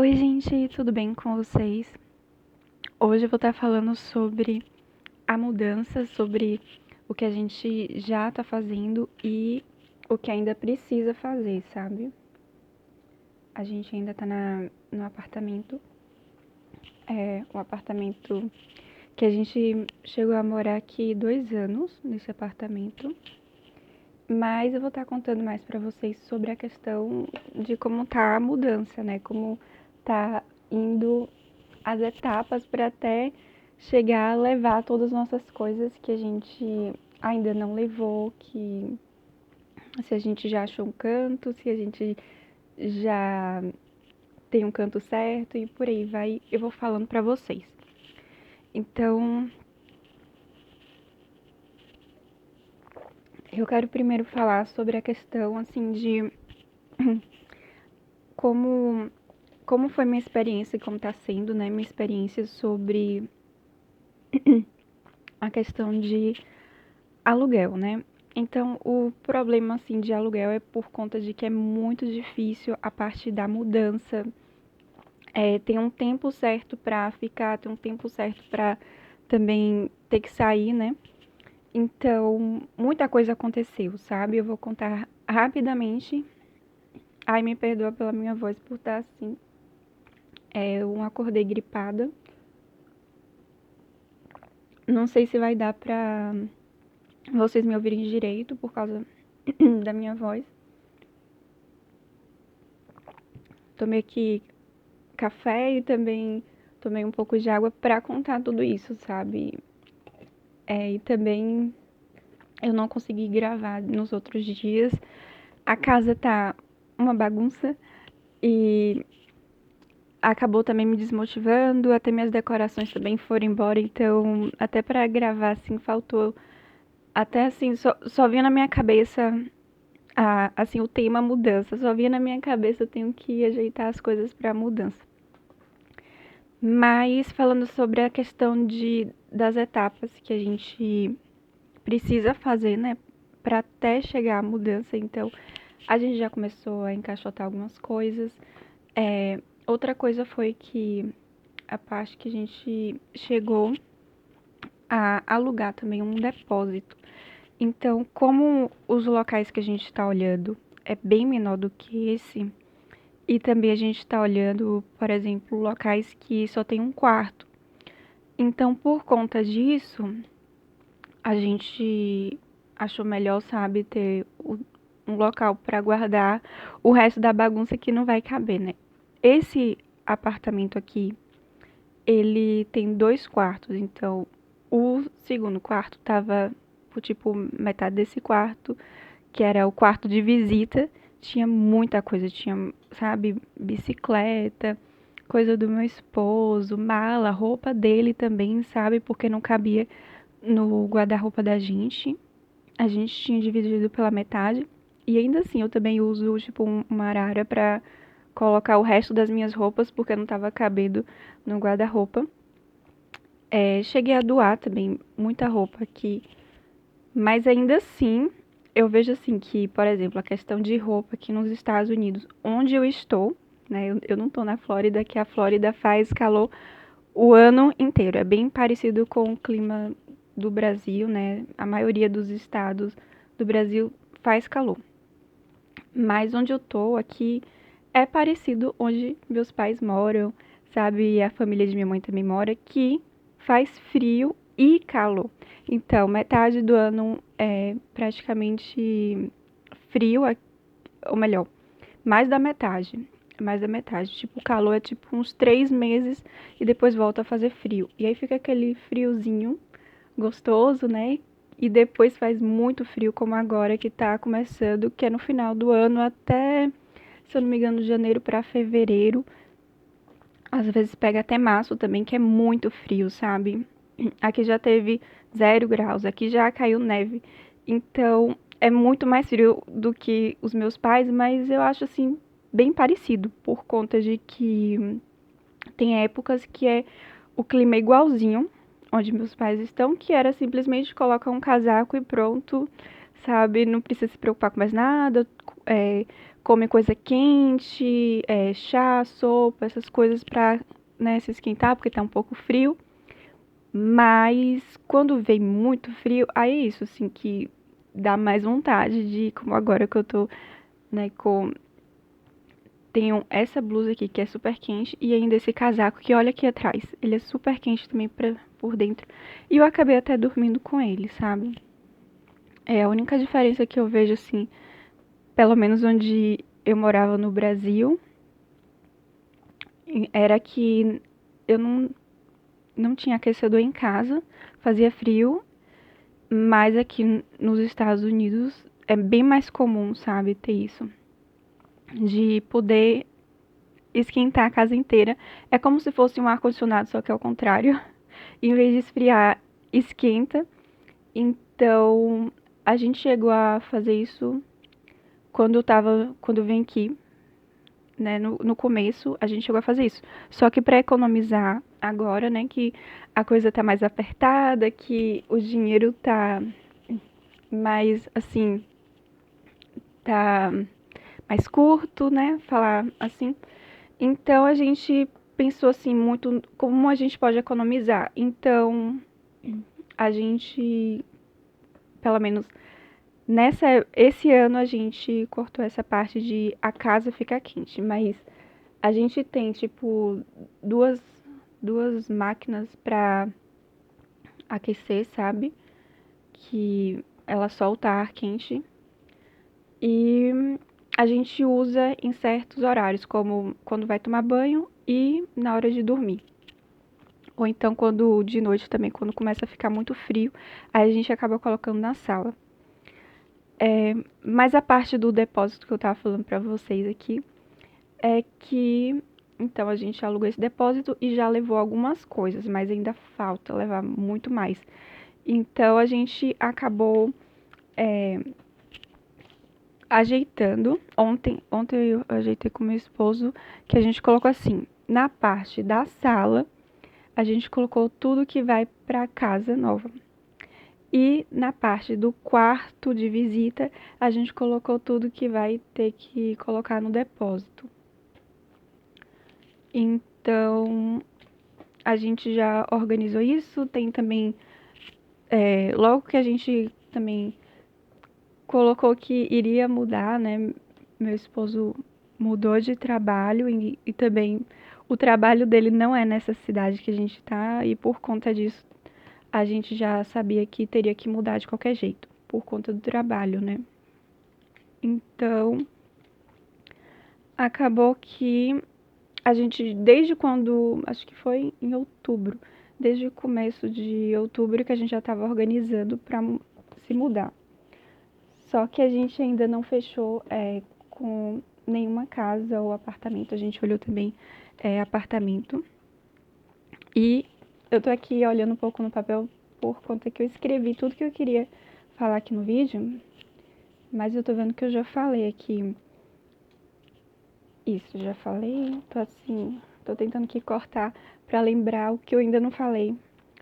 Oi, gente, tudo bem com vocês? Hoje eu vou estar falando sobre a mudança, sobre o que a gente já está fazendo e o que ainda precisa fazer, sabe? A gente ainda está no apartamento, um apartamento que a gente chegou a morar aqui 2 anos nesse apartamento, mas eu vou estar contando mais para vocês sobre a questão de como tá a mudança, né? Como tá indo as etapas para até chegar a levar todas as nossas coisas que a gente ainda não levou, que se a gente já achou um canto, se a gente já tem um canto certo e por aí vai, eu vou falando para vocês. Então, eu quero primeiro falar sobre a questão assim de como como foi minha experiência e como está sendo, né, minha experiência sobre a questão de aluguel, né? Então, o problema assim de aluguel é por conta de que é muito difícil a parte da mudança. Tem um tempo certo para ficar, tem um tempo certo para também ter que sair, né? Então, muita coisa aconteceu, sabe? Eu vou contar rapidamente. Ai, me perdoa pela minha voz por estar assim. Eu acordei gripada. Não sei se vai dar pra vocês me ouvirem direito por causa da minha voz. Tomei aqui café e também tomei um pouco de água pra contar tudo isso, sabe? E também eu não consegui gravar nos outros dias. A casa tá uma bagunça e acabou também me desmotivando, até minhas decorações também foram embora, então até pra gravar assim faltou, até assim só vinha na minha cabeça assim o tema mudança, só vinha na minha cabeça eu tenho que ajeitar as coisas pra mudança. Mas falando sobre a questão das etapas que a gente precisa fazer, né, para até chegar à mudança, então a gente já começou a encaixotar algumas coisas. Outra coisa foi que a parte que a gente chegou a alugar também um depósito. Então, como os locais que a gente está olhando é bem menor do que esse, e também a gente está olhando, por exemplo, locais que só tem um quarto. Então, por conta disso, a gente achou melhor, sabe, ter um local para guardar o resto da bagunça que não vai caber, né? Esse apartamento aqui, ele tem 2 quartos, então o segundo quarto tava, tipo, metade desse quarto, que era o quarto de visita, tinha muita coisa, tinha, sabe, bicicleta, coisa do meu esposo, mala, roupa dele também, sabe, porque não cabia no guarda-roupa da gente. A gente tinha dividido pela metade. E ainda assim, eu também uso, tipo, uma arara pra colocar o resto das minhas roupas, porque não tava cabendo no guarda-roupa. Cheguei a doar também muita roupa aqui. Mas ainda assim, eu vejo assim que, por exemplo, a questão de roupa aqui nos Estados Unidos, onde eu estou, né? Eu não tô na Flórida, que a Flórida faz calor o ano inteiro. É bem parecido com o clima do Brasil, né? A maioria dos estados do Brasil faz calor. Mas onde eu tô aqui é parecido onde meus pais moram, sabe? E a família de minha mãe também mora, que faz frio e calor. Então, metade do ano é praticamente frio, ou melhor, mais da metade. Mais da metade. Tipo, o calor é tipo uns 3 meses e depois volta a fazer frio. E aí fica aquele friozinho gostoso, né? E depois faz muito frio, como agora que tá começando, que é no final do ano até, se eu não me engano, de janeiro para fevereiro. Às vezes pega até março também, que é muito frio, sabe? Aqui já teve 0 graus, aqui já caiu neve. Então, é muito mais frio do que os meus pais, mas eu acho assim bem parecido, por conta de que tem épocas que o clima é igualzinho onde meus pais estão, que era simplesmente colocar um casaco e pronto, sabe? Não precisa se preocupar com mais nada, come coisa quente, chá, sopa, essas coisas pra, né, se esquentar, porque tá um pouco frio. Mas quando vem muito frio, aí é isso, assim, que dá mais vontade de, como agora que eu tô, né, com... Tenho essa blusa aqui que é super quente e ainda esse casaco que olha aqui atrás. Ele é super quente também por dentro. E eu acabei até dormindo com ele, sabe? É a única diferença que eu vejo, assim, pelo menos onde eu morava no Brasil, era que eu não tinha aquecedor em casa, fazia frio, mas aqui nos Estados Unidos é bem mais comum, sabe, ter isso. De poder esquentar a casa inteira. É como se fosse um ar-condicionado, só que ao contrário. Em vez de esfriar, esquenta. Então, a gente chegou a fazer isso quando eu vim aqui, né, no começo, a gente chegou a fazer isso. Só que para economizar agora, né, que a coisa tá mais apertada, que o dinheiro tá mais, assim, tá mais curto, né, falar assim. Então a gente pensou assim muito como a gente pode economizar. Então a gente, pelo menos esse ano a gente cortou essa parte de a casa ficar quente, mas a gente tem tipo duas duas máquinas para aquecer, sabe? Que ela solta ar quente e a gente usa em certos horários, como quando vai tomar banho e na hora de dormir. Ou então quando de noite também, quando começa a ficar muito frio, aí a gente acaba colocando na sala. Mas a parte do depósito que eu tava falando pra vocês aqui é que então a gente alugou esse depósito e já levou algumas coisas, mas ainda falta levar muito mais. Então a gente acabou ajeitando. Ontem eu ajeitei com meu esposo que a gente colocou assim, na parte da sala, a gente colocou tudo que vai para casa nova. E na parte do quarto de visita, a gente colocou tudo que vai ter que colocar no depósito. Então, a gente já organizou isso. Tem também, logo que a gente também colocou que iria mudar, né? Meu esposo mudou de trabalho e também o trabalho dele não é nessa cidade que a gente tá, e por conta disso a gente já sabia que teria que mudar de qualquer jeito, por conta do trabalho, né? Então, acabou que a gente, desde quando, acho que foi em outubro, desde o começo de outubro que a gente já estava organizando para se mudar. Só que a gente ainda não fechou com nenhuma casa ou apartamento. A gente olhou também apartamento. E eu tô aqui olhando um pouco no papel por conta que eu escrevi tudo que eu queria falar aqui no vídeo. Mas eu tô vendo que eu já falei aqui. Isso, já falei. Tô assim, tô tentando aqui cortar pra lembrar o que eu ainda não falei.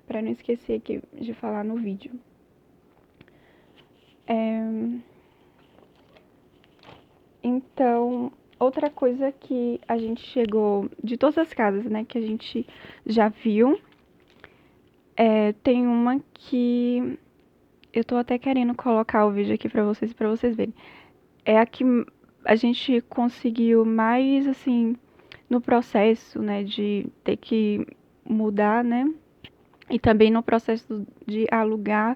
Pra não esquecer aqui de falar no vídeo. Então, outra coisa que a gente chegou, de todas as casas, né, que a gente já viu, tem uma que eu tô até querendo colocar o vídeo aqui pra vocês verem. É a que a gente conseguiu mais, assim, no processo, né, de ter que mudar, né, e também no processo de alugar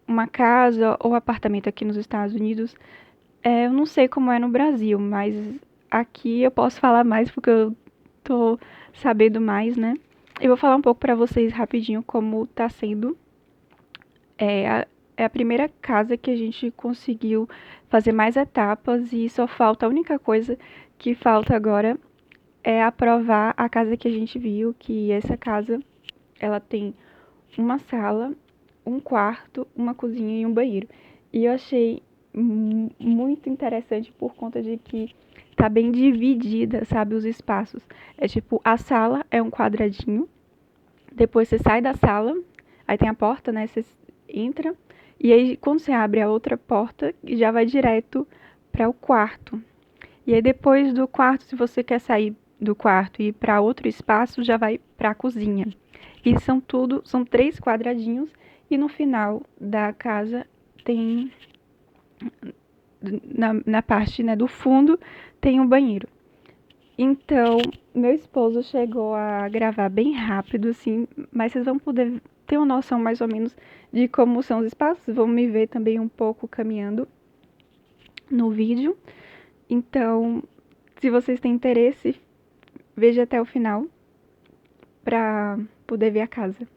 uma casa ou apartamento aqui nos Estados Unidos. Eu não sei como é no Brasil, mas aqui eu posso falar mais porque eu tô sabendo mais, né? Eu vou falar um pouco pra vocês rapidinho como tá sendo. É a primeira casa que a gente conseguiu fazer mais etapas e só falta, a única coisa que falta agora é aprovar a casa que a gente viu, que essa casa, ela tem uma sala, um quarto, uma cozinha e um banheiro. E eu achei muito interessante por conta de que tá bem dividida, sabe, os espaços. É tipo, a sala é um quadradinho, depois você sai da sala, aí tem a porta, né, você entra, E aí, quando você abre a outra porta, já vai direto para o quarto. E aí, depois do quarto, se você quer sair do quarto e ir para outro espaço, já vai para a cozinha. E são 3 quadradinhos. E no final da casa tem, na parte, né, do fundo, tem um banheiro. Então, meu esposo chegou a gravar bem rápido, assim, mas vocês vão poder ter uma noção mais ou menos de como são os espaços. Vão me ver também um pouco caminhando no vídeo. Então, se vocês têm interesse, veja até o final para poder ver a casa.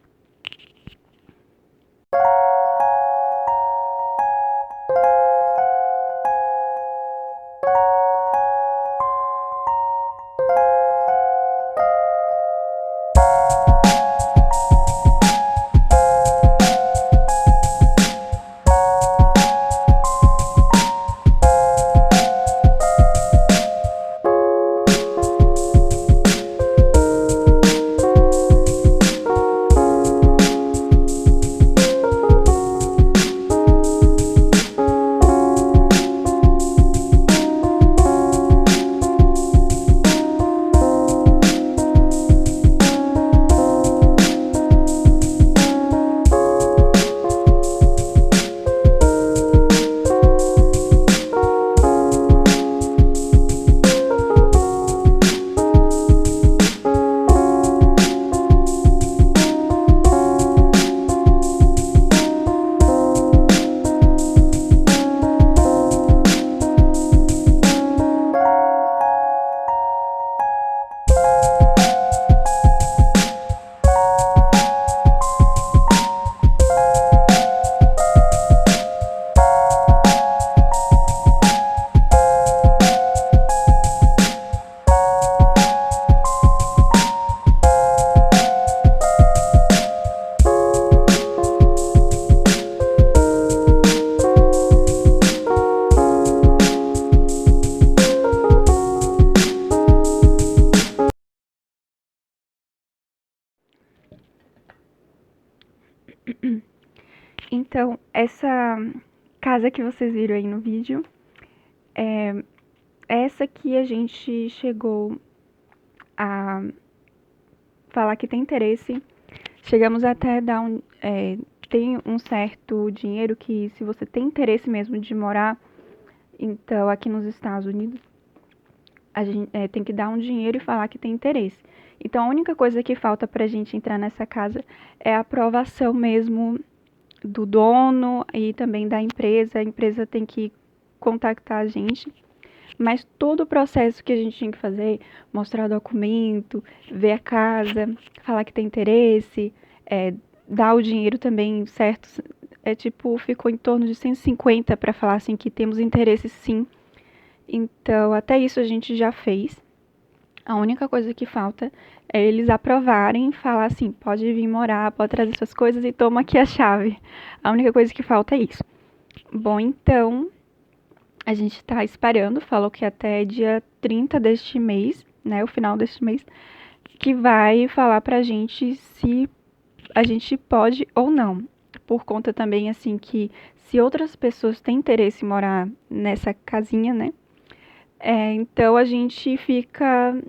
Então, essa casa que vocês viram aí no vídeo é essa que a gente chegou a falar que tem interesse. Chegamos até a dar tem um certo dinheiro que, se você tem interesse mesmo de morar, então aqui nos Estados Unidos, a gente tem que dar um dinheiro e falar que tem interesse. Então a única coisa que falta pra gente entrar nessa casa é a aprovação mesmo do dono e também da empresa. A empresa tem que contactar a gente. Mas todo o processo que a gente tinha que fazer, mostrar o documento, ver a casa, falar que tem interesse, dar o dinheiro também, certo? Ficou em torno de 150 para falar assim que temos interesse sim. Então, até isso a gente já fez. A única coisa que falta é eles aprovarem, falar assim, pode vir morar, pode trazer suas coisas e toma aqui a chave. A única coisa que falta é isso. Bom, então, a gente está esperando, falou que até dia 30 deste mês, né, o final deste mês, que vai falar pra gente se a gente pode ou não. Por conta também, assim, que se outras pessoas têm interesse em morar nessa casinha, né, então a gente fica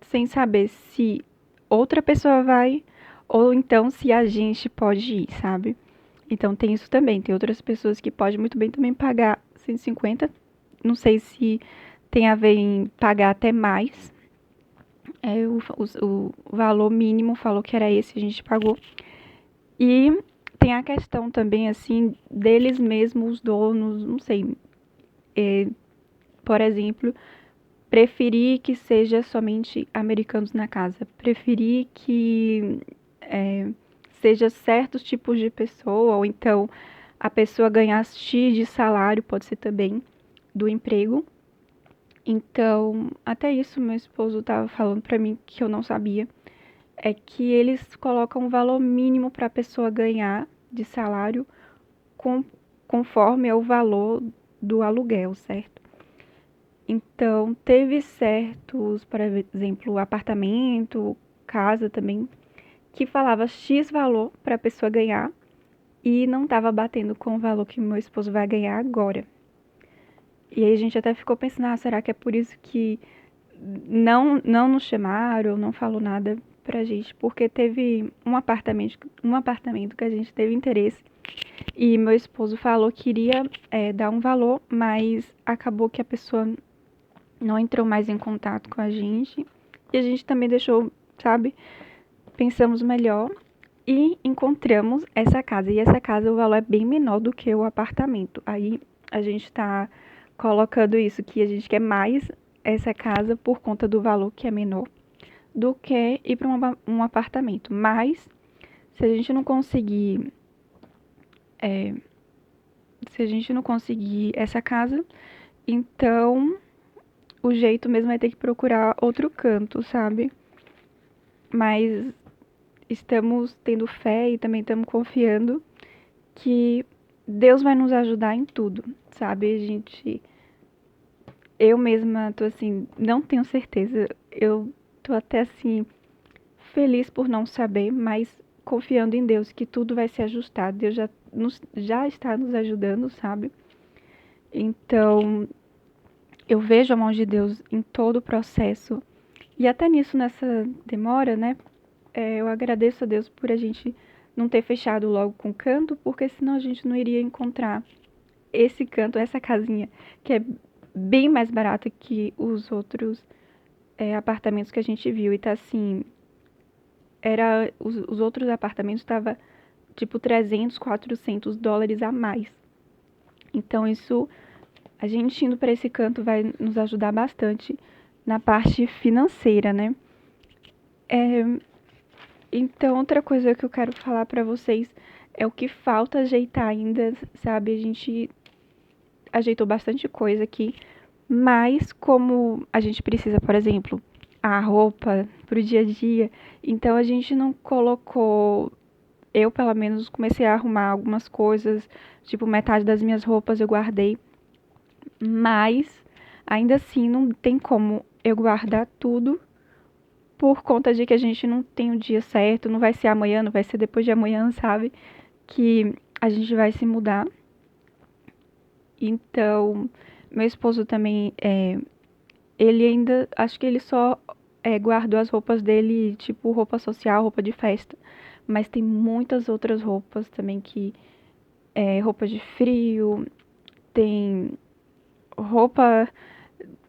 sem saber se outra pessoa vai ou então se a gente pode ir, sabe? Então tem isso também, tem outras pessoas que podem muito bem também pagar 150. Não sei se tem a ver em pagar até mais. O valor mínimo falou que era esse, a gente pagou. E tem a questão também, assim, deles mesmos, os donos, não sei. Por exemplo, preferir que seja somente americanos na casa. Preferir que seja certos tipos de pessoa, ou então a pessoa ganhar X de salário, pode ser também, do emprego. Então, até isso meu esposo estava falando para mim que eu não sabia, é que eles colocam um valor mínimo para a pessoa ganhar de salário conforme é o valor do aluguel, certo? Então, teve certos, por exemplo, apartamento, casa também, que falava X valor para a pessoa ganhar, e não estava batendo com o valor que meu esposo vai ganhar agora. E aí a gente até ficou pensando, será que é por isso que não nos chamaram, não falou nada pra gente? Porque teve um apartamento que a gente teve interesse e meu esposo falou que iria dar um valor, mas acabou que a pessoa não entrou mais em contato com a gente. E a gente também deixou, sabe? Pensamos melhor e encontramos essa casa. E essa casa, o valor é bem menor do que o apartamento. Aí a gente tá colocando isso, que a gente quer mais essa casa por conta do valor que é menor do que ir para um apartamento. Mas se a gente não conseguir, é, se a gente não conseguir essa casa, então o jeito mesmo é ter que procurar outro canto, sabe? Mas estamos tendo fé e também estamos confiando que Deus vai nos ajudar em tudo, sabe? Eu mesma tô assim, não tenho certeza. Eu tô até assim feliz por não saber, mas confiando em Deus que tudo vai se ajustar. Deus já está nos ajudando, sabe? Então, eu vejo a mão de Deus em todo o processo. E até nisso, nessa demora, né? Eu agradeço a Deus por a gente não ter fechado logo com o canto, porque senão a gente não iria encontrar esse canto, essa casinha, que é bem mais barata que os outros apartamentos que a gente viu. E tá assim, os outros apartamentos estavam tipo 300, 400 dólares a mais. Então isso, a gente indo para esse canto vai nos ajudar bastante na parte financeira, né? É, então outra coisa que eu quero falar para vocês é o que falta ajeitar ainda, sabe? A gente ajeitou bastante coisa aqui, mas como a gente precisa, por exemplo, a roupa pro dia a dia, então a gente não colocou. Eu, pelo menos, comecei a arrumar algumas coisas, tipo, metade das minhas roupas eu guardei, mas ainda assim não tem como eu guardar tudo por conta de que a gente não tem o dia certo, não vai ser amanhã, não vai ser depois de amanhã, sabe? Que a gente vai se mudar. Então, meu esposo também, ele ainda, acho que ele só guardou as roupas dele, tipo roupa social, roupa de festa. Mas tem muitas outras roupas também que roupa de frio, tem roupa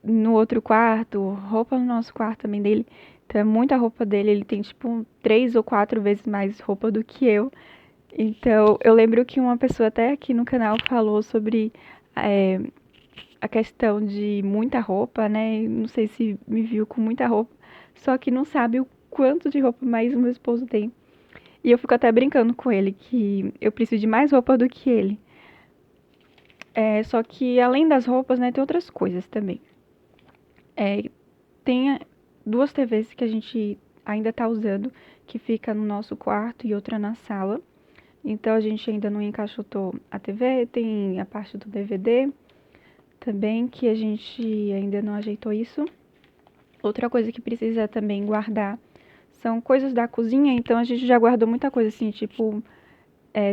no outro quarto, roupa no nosso quarto também dele. Então é muita roupa dele, ele tem tipo 3 ou 4 vezes mais roupa do que eu. Então eu lembro que uma pessoa até aqui no canal falou sobre é, a questão de muita roupa, né? Não sei se me viu com muita roupa, só que não sabe o quanto de roupa mais o meu esposo tem. E eu fico até brincando com ele que eu preciso de mais roupa do que ele. Só que além das roupas, né, tem outras coisas também. Tem 2 TVs que a gente ainda tá usando, que fica no nosso quarto e outra na sala. Então a gente ainda não encaixotou a TV, tem a parte do DVD também, que a gente ainda não ajeitou isso. Outra coisa que precisa também guardar são coisas da cozinha, então a gente já guardou muita coisa assim, tipo,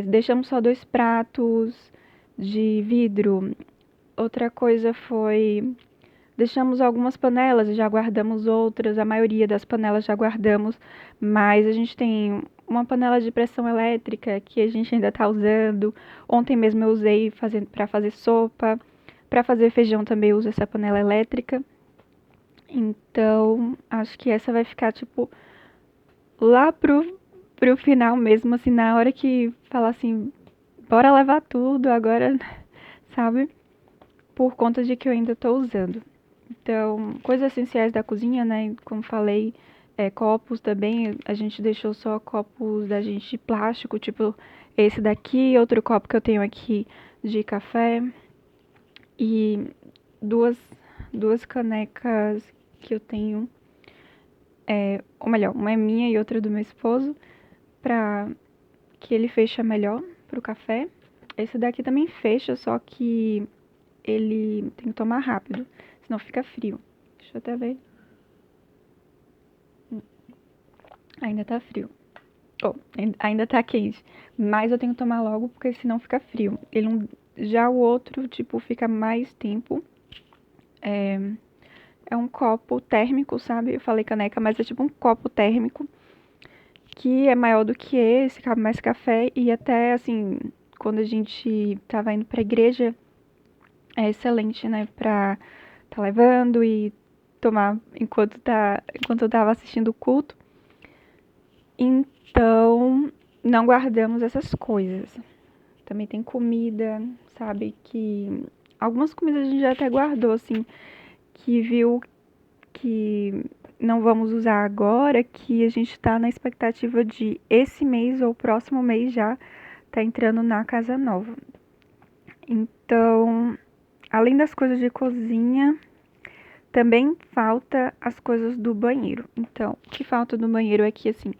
deixamos só 2 pratos de vidro. Outra coisa foi, deixamos algumas panelas e já guardamos outras, a maioria das panelas já guardamos, mas a gente tem uma panela de pressão elétrica que a gente ainda está usando. Ontem mesmo eu usei para fazer sopa, para fazer feijão também eu uso essa panela elétrica. Então, acho que essa vai ficar tipo lá pro final mesmo, assim, na hora que falar assim, bora levar tudo agora, sabe? Por conta de que eu ainda tô usando. Então, coisas essenciais da cozinha, né? Como falei, copos também, a gente deixou só copos da gente de plástico, tipo esse daqui, outro copo que eu tenho aqui de café e duas, duas canecas que eu tenho, ou melhor, uma é minha e outra do meu esposo, pra que ele fecha melhor pro café. Esse daqui também fecha, só que ele tem que tomar rápido, senão fica frio. Deixa eu até ver. Ainda tá frio. Oh, ainda tá quente. Mas eu tenho que tomar logo, porque senão fica frio. Ele não... Já o outro, tipo, fica mais tempo. É, é um copo térmico, sabe? Eu falei caneca, mas é tipo um copo térmico que é maior do que esse, cabe mais café. E até, assim, quando a gente tava indo pra igreja, é excelente, né? Pra tá levando e tomar enquanto eu tava assistindo o culto. Então, não guardamos essas coisas. Também tem comida, sabe? Que algumas comidas a gente já até guardou, assim, que viu que não vamos usar agora, que a gente tá na expectativa de esse mês ou próximo mês já tá entrando na casa nova. Então, além das coisas de cozinha, também falta as coisas do banheiro. Então, o que falta do banheiro é que, assim,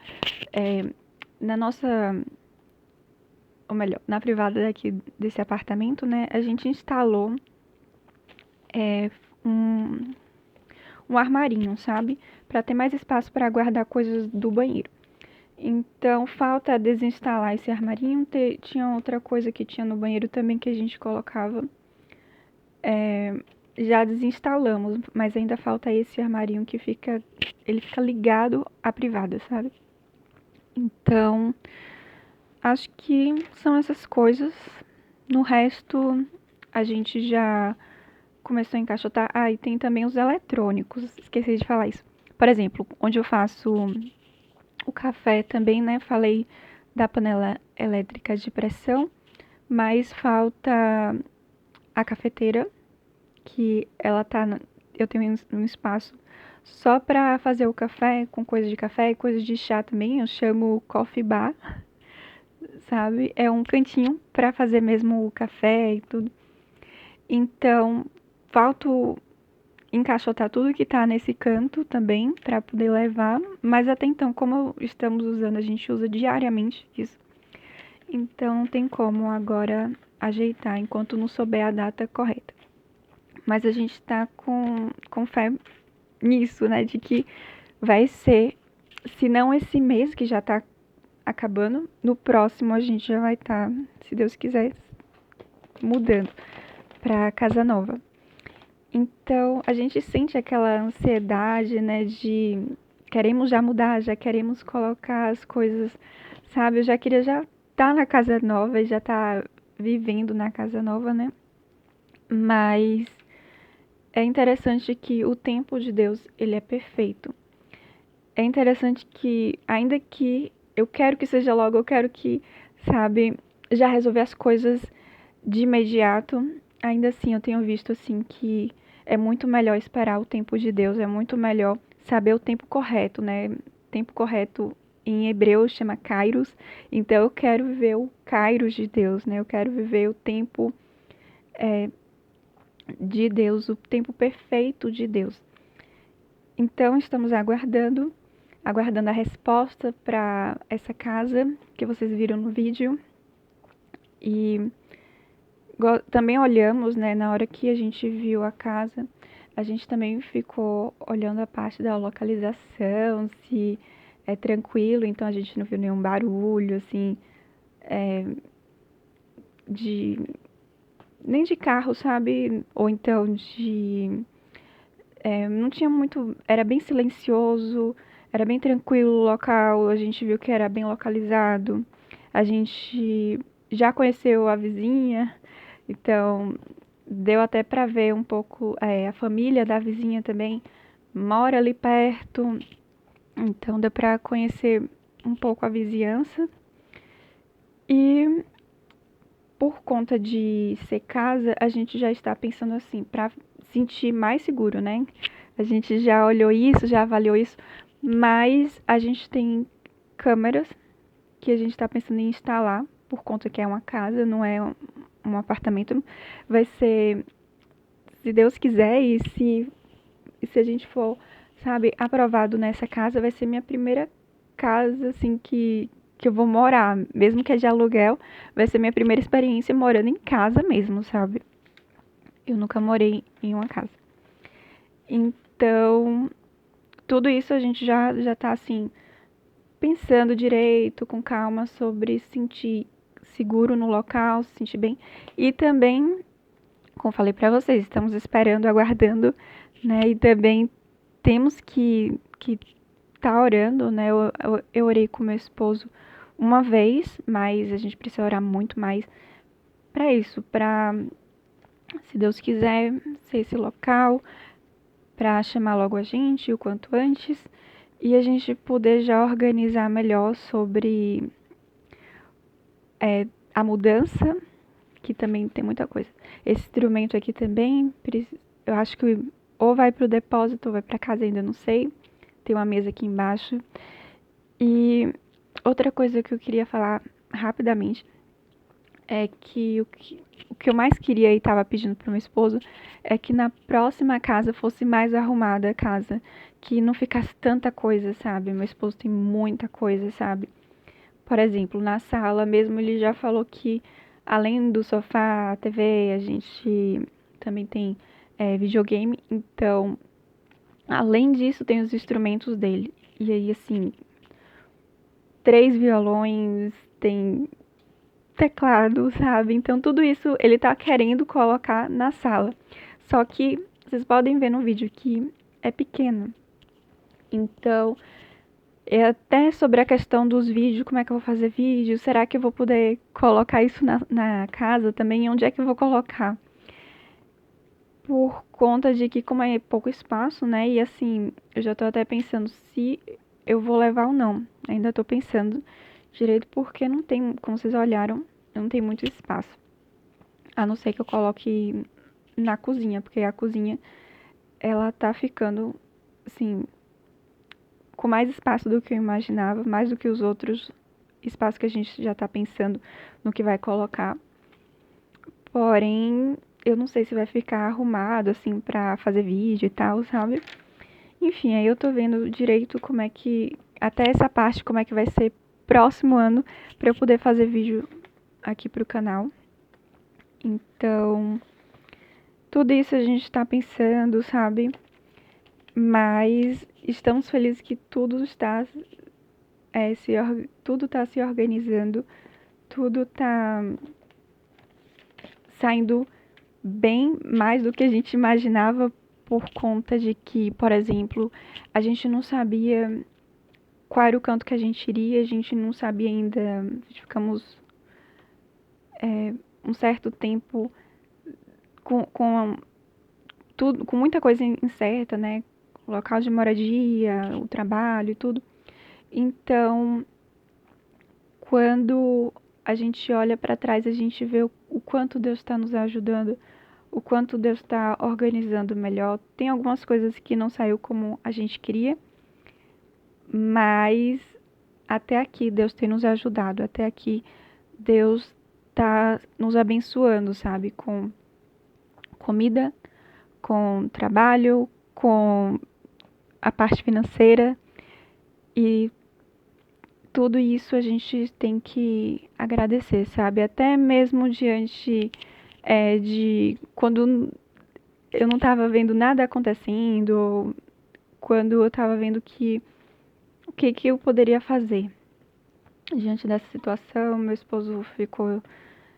na nossa, ou melhor, na privada daqui desse apartamento, né, a gente instalou é, um, um armarinho, sabe? Para ter mais espaço para guardar coisas do banheiro. Então, falta desinstalar esse armarinho. Tinha outra coisa que tinha no banheiro também que a gente colocava. Já desinstalamos, mas ainda falta esse armarinho que ele fica ligado à privada, sabe? Então, acho que são essas coisas. No resto, a gente já começou a encaixotar. Ah, e tem também os eletrônicos. Esqueci de falar isso. Por exemplo, onde eu faço o café também, né? Falei da panela elétrica de pressão, mas falta a cafeteira, que ela tá. Eu tenho um espaço só pra fazer o café, com coisa de café e coisa de chá também. Eu chamo coffee bar, sabe? É um cantinho pra fazer mesmo o café e tudo. Então, falta encaixotar tudo que tá nesse canto também para poder levar, mas até então, como estamos usando, a gente usa diariamente isso. Então não tem como agora ajeitar enquanto não souber a data correta. Mas a gente tá com fé nisso, né, de que vai ser, se não esse mês que já tá acabando, no próximo a gente já vai estar, se Deus quiser, mudando para casa nova. Então, a gente sente aquela ansiedade, né, de queremos já mudar, já queremos colocar as coisas, sabe? Eu já queria já estar na casa nova e já estar vivendo na casa nova, né? Mas é interessante que o tempo de Deus, ele é perfeito. É interessante que, ainda que eu quero que seja logo, eu quero que, sabe, já resolver as coisas de imediato, ainda assim eu tenho visto assim que é muito melhor esperar o tempo de Deus, é muito melhor saber o tempo correto, né? Tempo correto em hebreu chama Kairos, então eu quero viver o Kairos de Deus, né? Eu quero viver o tempo de Deus, o tempo perfeito de Deus. Então estamos aguardando a resposta para essa casa que vocês viram no vídeo e também olhamos, né, na hora que a gente viu a casa, a gente também ficou olhando a parte da localização, se é tranquilo, então a gente não viu nenhum barulho, assim, de nem de carro, sabe? Ou então não tinha muito, era bem silencioso, era bem tranquilo o local, a gente viu que era bem localizado, a gente já conheceu a vizinha, então deu até para ver um pouco a família da vizinha também mora ali perto, então deu para conhecer um pouco a vizinhança e por conta de ser casa, a gente já está pensando assim, para sentir mais seguro, né? A gente já olhou isso, já avaliou isso, mas a gente tem câmeras que a gente está pensando em instalar, por conta que é uma casa, não é um apartamento. Vai ser, se Deus quiser, e se a gente for, sabe, aprovado nessa casa, vai ser minha primeira casa, assim, que eu vou morar, mesmo que é de aluguel, vai ser minha primeira experiência morando em casa mesmo, sabe? Eu nunca morei em uma casa. Então, tudo isso a gente já tá, assim, pensando direito, com calma, sobre se sentir seguro no local, se sentir bem. E também, como falei para vocês, estamos esperando, aguardando, né? E também temos que tá orando, né? Eu orei com meu esposo uma vez, mas a gente precisa orar muito mais para isso, para, se Deus quiser, ser esse local, para chamar logo a gente o quanto antes e a gente poder já organizar melhor sobre a mudança, que também tem muita coisa. Esse instrumento aqui também, eu acho que ou vai para o depósito ou vai para casa, ainda não sei. Tem uma mesa aqui embaixo. E outra coisa que eu queria falar rapidamente é que o que eu mais queria e estava pedindo para o meu esposo é que na próxima casa fosse mais arrumada a casa, que não ficasse tanta coisa, sabe? Meu esposo tem muita coisa, sabe? Por exemplo, na sala mesmo ele já falou que além do sofá, a TV, a gente também tem videogame, então além disso tem os instrumentos dele. E aí assim, 3 violões, tem teclado, sabe? Então tudo isso ele tá querendo colocar na sala. Só que vocês podem ver no vídeo que é pequeno. Então, é até sobre a questão dos vídeos, como é que eu vou fazer vídeo? Será que eu vou poder colocar isso na casa também? Onde é que eu vou colocar? Por conta de que como é pouco espaço, né? E assim, eu já tô até pensando se eu vou levar ou não. Ainda tô pensando direito porque não tem, como vocês olharam, não tem muito espaço. A não ser que eu coloque na cozinha, porque a cozinha ela tá ficando assim com mais espaço do que eu imaginava, mais do que os outros espaços que a gente já tá pensando no que vai colocar. Porém, eu não sei se vai ficar arrumado assim pra fazer vídeo e tal, sabe? Enfim, aí eu tô vendo direito como é que até essa parte como é que vai ser próximo ano pra eu poder fazer vídeo aqui pro canal. Então, tudo isso a gente tá pensando, sabe? Mas estamos felizes que tudo está tudo está se organizando, tudo está saindo bem mais do que a gente imaginava por conta de que, por exemplo, a gente não sabia qual era o canto que a gente iria, a gente não sabia ainda, ficamos um certo tempo com tudo, com muita coisa incerta, né? O local de moradia, o trabalho e tudo. Então, quando a gente olha para trás, a gente vê o quanto Deus está nos ajudando, o quanto Deus está organizando melhor. Tem algumas coisas que não saiu como a gente queria, mas até aqui Deus tem nos ajudado, até aqui Deus está nos abençoando, sabe? Com comida, com trabalho, com a parte financeira e tudo isso a gente tem que agradecer, sabe? Até mesmo diante de quando eu não estava vendo nada acontecendo, ou quando eu estava vendo que o que, que eu poderia fazer diante dessa situação. Meu esposo ficou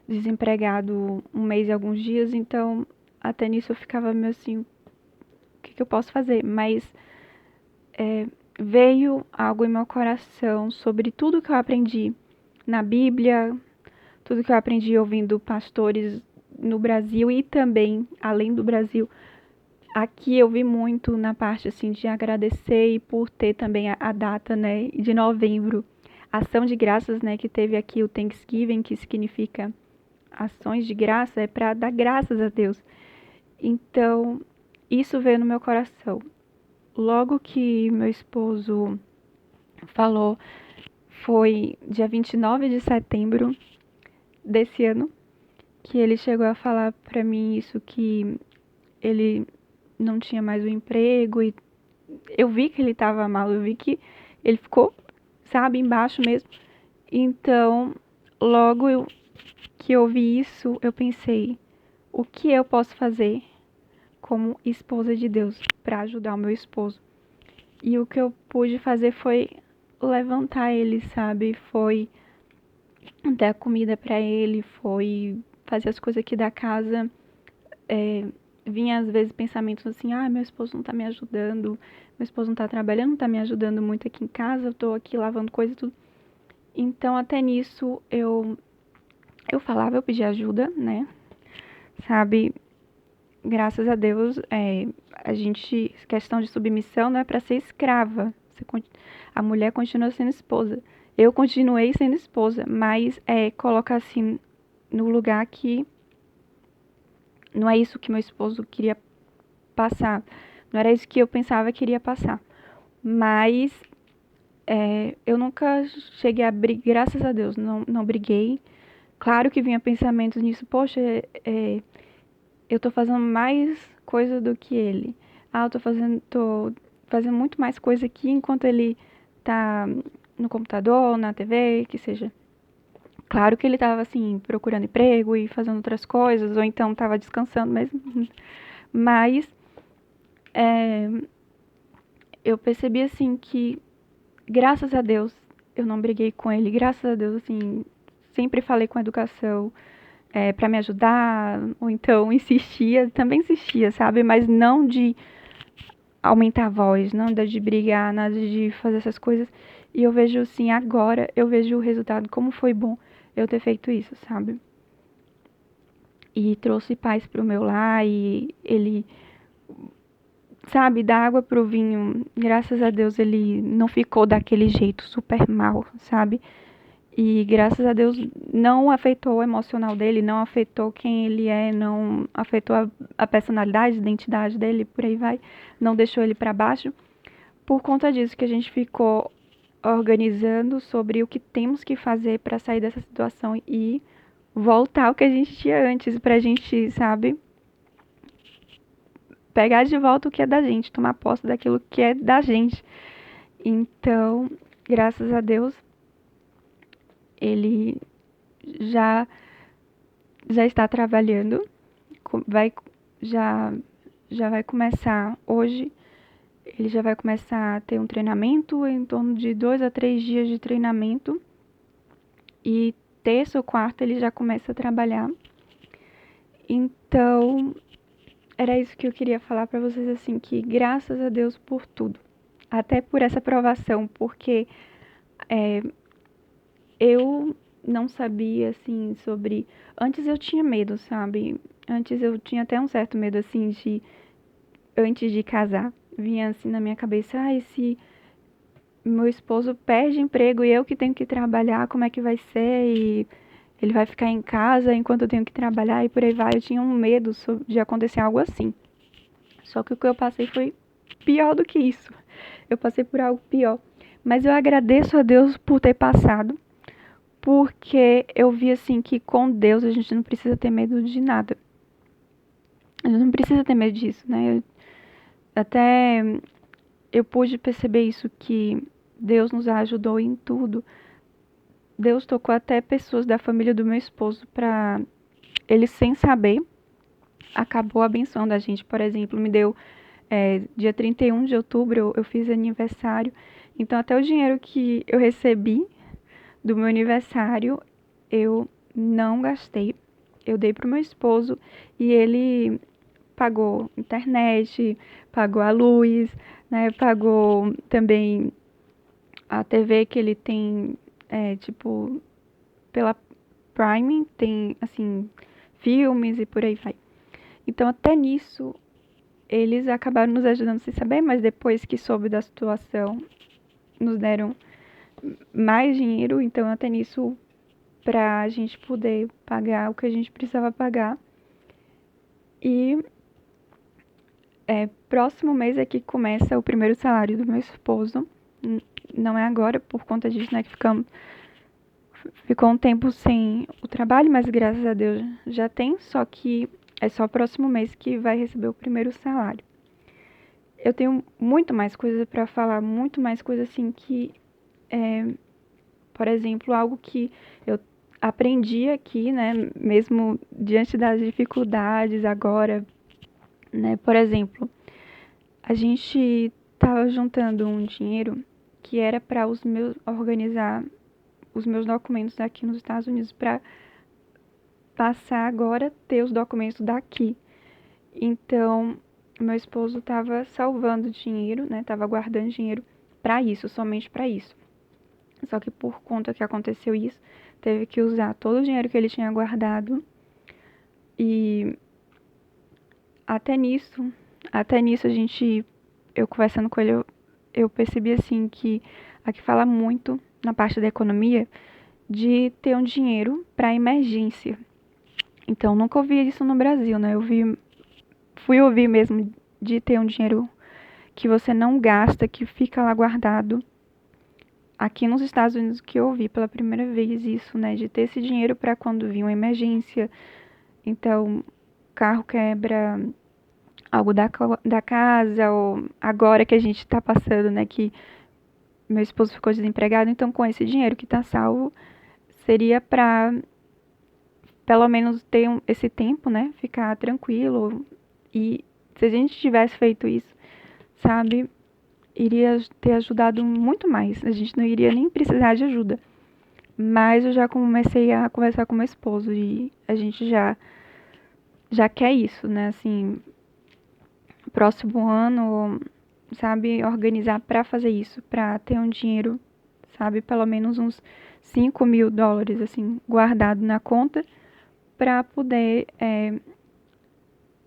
desempregado um mês e alguns dias, então até nisso eu ficava meio assim, o que, que eu posso fazer? Mas veio algo em meu coração sobre tudo que eu aprendi na Bíblia, tudo que eu aprendi ouvindo pastores no Brasil e também além do Brasil. Aqui eu vi muito na parte assim de agradecer e por ter também a data, né, de novembro, ação de graças, né, que teve aqui o Thanksgiving, que significa ações de graça, é para dar graças a Deus. Então, isso veio no meu coração. Logo que meu esposo falou, foi dia 29 de setembro desse ano, que ele chegou a falar para mim isso, que ele não tinha mais o emprego e eu vi que ele estava mal, eu vi que ele ficou, sabe, embaixo mesmo. Então, logo que eu vi isso, eu pensei, o que eu posso fazer como esposa de Deus para ajudar o meu esposo? E o que eu pude fazer foi levantar ele, sabe? Foi dar comida pra ele, foi fazer as coisas aqui da casa. Vinha às vezes pensamentos assim, meu esposo não tá me ajudando, meu esposo não tá trabalhando, não tá me ajudando muito aqui em casa, eu tô aqui lavando coisa e tudo. Então até nisso eu falava, eu pedia ajuda, né? Sabe? Graças a Deus, a gente, questão de submissão não é pra ser escrava. A mulher continua sendo esposa. Eu continuei sendo esposa, mas coloca assim no lugar que não é isso que meu esposo queria passar. Não era isso que eu pensava que iria passar. Mas eu nunca cheguei a brigar, graças a Deus, não briguei. Claro que vinha pensamentos nisso, poxa, eu tô fazendo mais coisa do que ele. Eu tô fazendo muito mais coisa aqui enquanto ele tá no computador, na TV, que seja. Claro que ele tava assim, procurando emprego e fazendo outras coisas, ou então tava descansando mesmo. Mas é, eu percebi assim que, graças a Deus, eu não briguei com ele. Graças a Deus, assim, sempre falei com a educação para me ajudar, ou então também insistia, sabe? Mas não de aumentar a voz, não de brigar, nada de fazer essas coisas. E eu vejo assim, agora eu vejo o resultado, como foi bom eu ter feito isso, sabe? E trouxe paz pro meu lar e ele, sabe, dá água pro vinho. Graças a Deus ele não ficou daquele jeito super mal, sabe? E graças a Deus não afetou o emocional dele, não afetou quem ele é, não afetou a personalidade, a identidade dele, por aí vai. Não deixou ele para baixo. Por conta disso que a gente ficou organizando sobre o que temos que fazer para sair dessa situação e voltar ao que a gente tinha antes, pra gente, sabe, pegar de volta o que é da gente, tomar posse daquilo que é da gente. Então, graças a Deus, ele já já está trabalhando, vai já já vai começar hoje. Ele já vai começar a ter um treinamento em torno de 2 a 3 dias de treinamento e terça ou quarta ele já começa a trabalhar. Então, era isso que eu queria falar para vocês, assim, que graças a Deus por tudo, até por essa provação, porque eu não sabia, assim, sobre. Antes eu tinha medo, sabe? Antes eu tinha até um certo medo, assim, antes de casar. Vinha assim na minha cabeça, se meu esposo perde emprego e eu que tenho que trabalhar, como é que vai ser? E ele vai ficar em casa enquanto eu tenho que trabalhar e por aí vai. Eu tinha um medo de acontecer algo assim. Só que o que eu passei foi pior do que isso. Eu passei por algo pior. Mas eu agradeço a Deus por ter passado, porque eu vi assim que com Deus a gente não precisa ter medo de nada. A gente não precisa ter medo disso, né? Até eu pude perceber isso, que Deus nos ajudou em tudo. Deus tocou até pessoas da família do meu esposo para ele, sem saber, acabou abençoando a gente. Por exemplo, me deu dia 31 de outubro, eu fiz aniversário. Então, até o dinheiro que eu recebi do meu aniversário, eu não gastei. Eu dei pro meu esposo e ele pagou internet, pagou a luz, né? Pagou também a TV que ele tem, tipo, pela Prime, tem, assim, filmes e por aí vai. Então, até nisso, eles acabaram nos ajudando sem saber, mas depois que soube da situação, nos deram mais dinheiro. Então, até nisso, pra gente poder pagar o que a gente precisava pagar. E próximo mês é que começa o primeiro salário do meu esposo. Não é agora, por conta disso, né, que ficou um tempo sem o trabalho, mas graças a Deus já tem, só que é só próximo mês que vai receber o primeiro salário. Eu tenho muito mais coisa para falar, muito mais coisa assim que, por exemplo, algo que eu aprendi aqui, né, mesmo diante das dificuldades agora, né, por exemplo, a gente estava juntando um dinheiro que era para organizar os meus documentos aqui nos Estados Unidos para passar agora a ter os documentos daqui. Então, meu esposo estava salvando dinheiro, né? Tava guardando dinheiro para isso, somente para isso. Só que por conta que aconteceu isso, teve que usar todo o dinheiro que ele tinha guardado. E até nisso eu conversando com ele, eu percebi assim que aqui fala muito na parte da economia de ter um dinheiro para emergência. Então, nunca ouvi isso no Brasil, né? Fui ouvir mesmo de ter um dinheiro que você não gasta, que fica lá guardado. Aqui nos Estados Unidos que eu ouvi pela primeira vez isso, né? De ter esse dinheiro para quando vir uma emergência. Então, carro quebra, algo da casa, ou agora que a gente está passando, né? Que meu esposo ficou desempregado, então com esse dinheiro que está salvo, seria para pelo menos ter esse tempo, né? Ficar tranquilo. E se a gente tivesse feito isso, sabe, iria ter ajudado muito mais. A gente não iria nem precisar de ajuda. Mas eu já comecei a conversar com meu esposo e a gente já quer isso, né? Assim, próximo ano, sabe, organizar para fazer isso, para ter um dinheiro, sabe, pelo menos uns $5.000, assim, guardado na conta para poder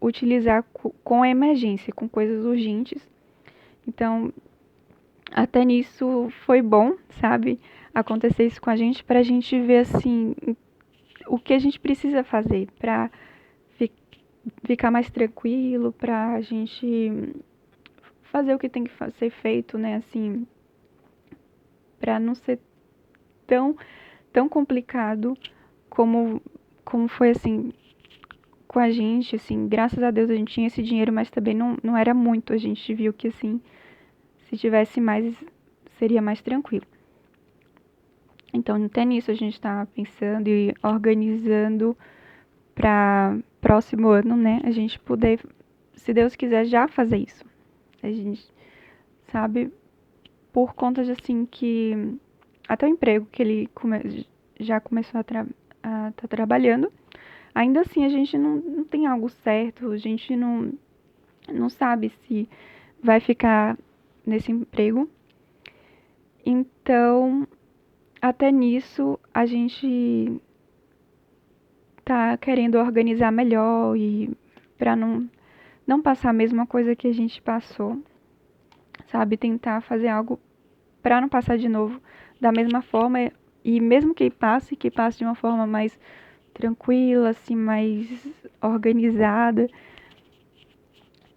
utilizar com emergência, com coisas urgentes. Então, até nisso foi bom, sabe, acontecer isso com a gente, pra gente ver, assim, o que a gente precisa fazer pra ficar mais tranquilo, pra gente fazer o que tem que ser feito, né, assim, pra não ser tão, tão complicado como foi, assim, com a gente, assim, graças a Deus a gente tinha esse dinheiro, mas também não era muito, a gente viu que, assim, se tivesse mais, seria mais tranquilo. Então, até nisso a gente está pensando e organizando para próximo ano, né? A gente poder, se Deus quiser, já fazer isso. A gente sabe, por conta de assim que até o emprego que ele já começou a tá trabalhando, ainda assim a gente não tem algo certo, a gente não sabe se vai ficar nesse emprego. Então, até nisso a gente tá querendo organizar melhor e para não passar a mesma coisa que a gente passou, sabe? Tentar fazer algo para não passar de novo da mesma forma e mesmo que passe de uma forma mais tranquila, assim, mais organizada.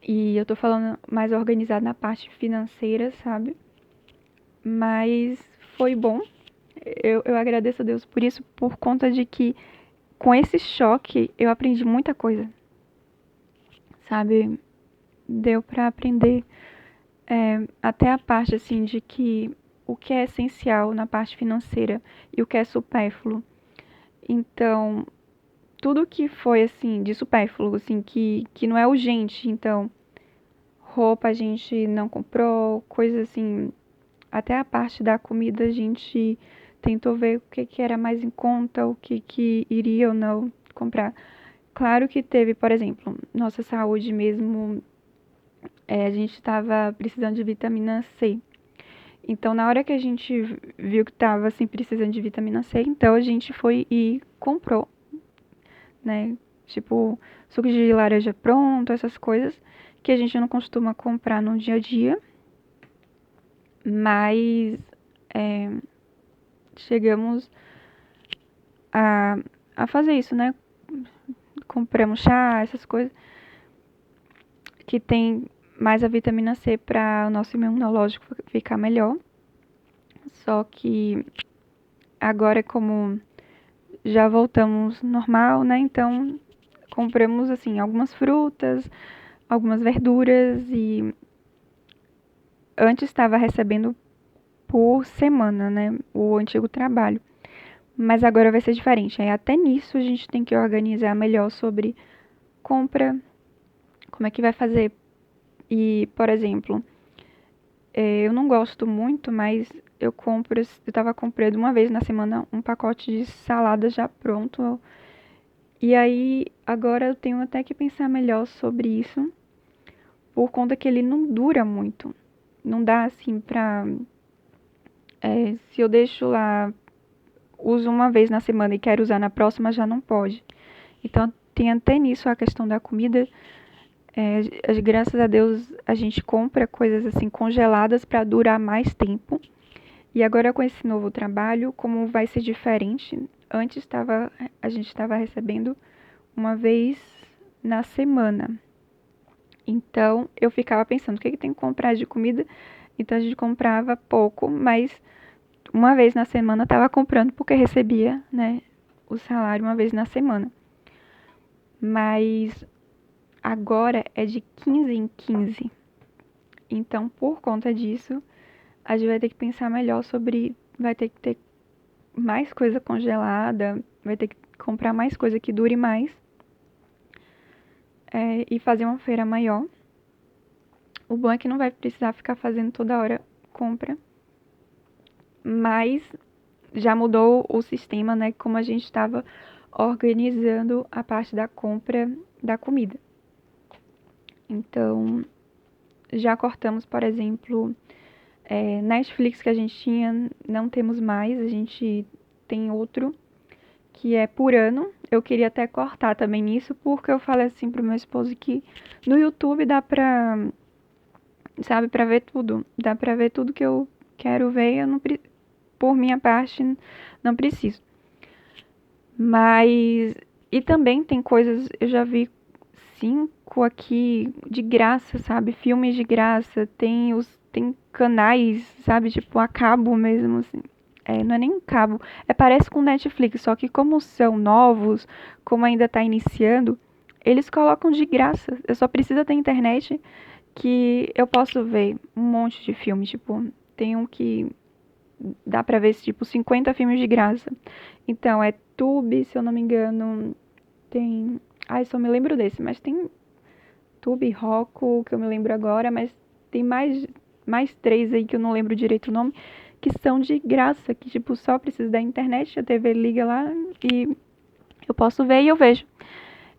E eu tô falando mais organizada na parte financeira, sabe? Mas foi bom. Eu agradeço a Deus por isso, por conta de que com esse choque eu aprendi muita coisa, sabe? Deu pra aprender até a parte assim de que o que é essencial na parte financeira e o que é supérfluo. Então, tudo que foi assim de supérfluo, assim que não é urgente, então roupa a gente não comprou, coisas assim, até a parte da comida a gente tentou ver o que era mais em conta, o que iria ou não comprar. Claro que teve, por exemplo, nossa saúde mesmo, a gente estava precisando de vitamina C. Então, na hora que a gente viu que estava assim, precisando de vitamina C, então a gente foi e comprou, né? Tipo, suco de laranja pronto, essas coisas que a gente não costuma comprar no dia a dia. Mas chegamos a fazer isso, né? Compramos chá, essas coisas que tem mais a vitamina C para o nosso imunológico ficar melhor. Só que agora, como já voltamos normal, né? Então compramos assim algumas frutas, algumas verduras e antes estava recebendo por semana, né? O antigo trabalho. Mas agora vai ser diferente. Aí até nisso a gente tem que organizar melhor sobre compra, como é que vai fazer. E, por exemplo, Eu não gosto muito, mas eu tava comprando uma vez na semana um pacote de salada já pronto. E aí, agora eu tenho até que pensar melhor sobre isso, por conta que ele não dura muito. Não dá assim pra. Se eu deixo lá, uso uma vez na semana e quero usar na próxima, já não pode. Então, tem até nisso a questão da comida. Graças a Deus, a gente compra coisas assim congeladas para durar mais tempo. E agora com esse novo trabalho, como vai ser diferente? Antes a gente estava recebendo uma vez na semana. Então eu ficava pensando, o que tem que comprar de comida? Então a gente comprava pouco, mas uma vez na semana estava comprando porque recebia, né, o salário uma vez na semana. Mas agora é de 15 em 15. Então, por conta disso, a gente vai ter que pensar melhor sobre, vai ter que ter mais coisa congelada, vai ter que comprar mais coisa que dure mais, e fazer uma feira maior. O bom é que não vai precisar ficar fazendo toda hora compra, mas já mudou o sistema, né? Como a gente estava organizando a parte da compra da comida. Então, já cortamos, por exemplo, Netflix que a gente tinha, não temos mais, a gente tem outro que é por ano. Eu queria até cortar também nisso, porque eu falei assim pro meu esposo que no YouTube dá pra, sabe, pra ver tudo. Dá pra ver tudo que eu quero ver, eu não, por minha parte, não preciso. Mas, e também tem coisas, eu já vi 5 aqui de graça, sabe? Filmes de graça, tem canais, sabe? Tipo, a cabo mesmo, assim. Não é nem cabo, parece com Netflix, só que como são novos, como ainda tá iniciando, eles colocam de graça. Eu só preciso ter internet que eu posso ver um monte de filmes, tipo, tem um que dá pra ver, tipo, 50 filmes de graça. Então, é Tube, se eu não me engano, tem... Ai, só me lembro desse, mas tem Tube, Roku, que eu me lembro agora, mas tem mais 3 aí que eu não lembro direito o nome, que são de graça, que tipo, só precisa da internet, a TV liga lá e eu posso ver e eu vejo.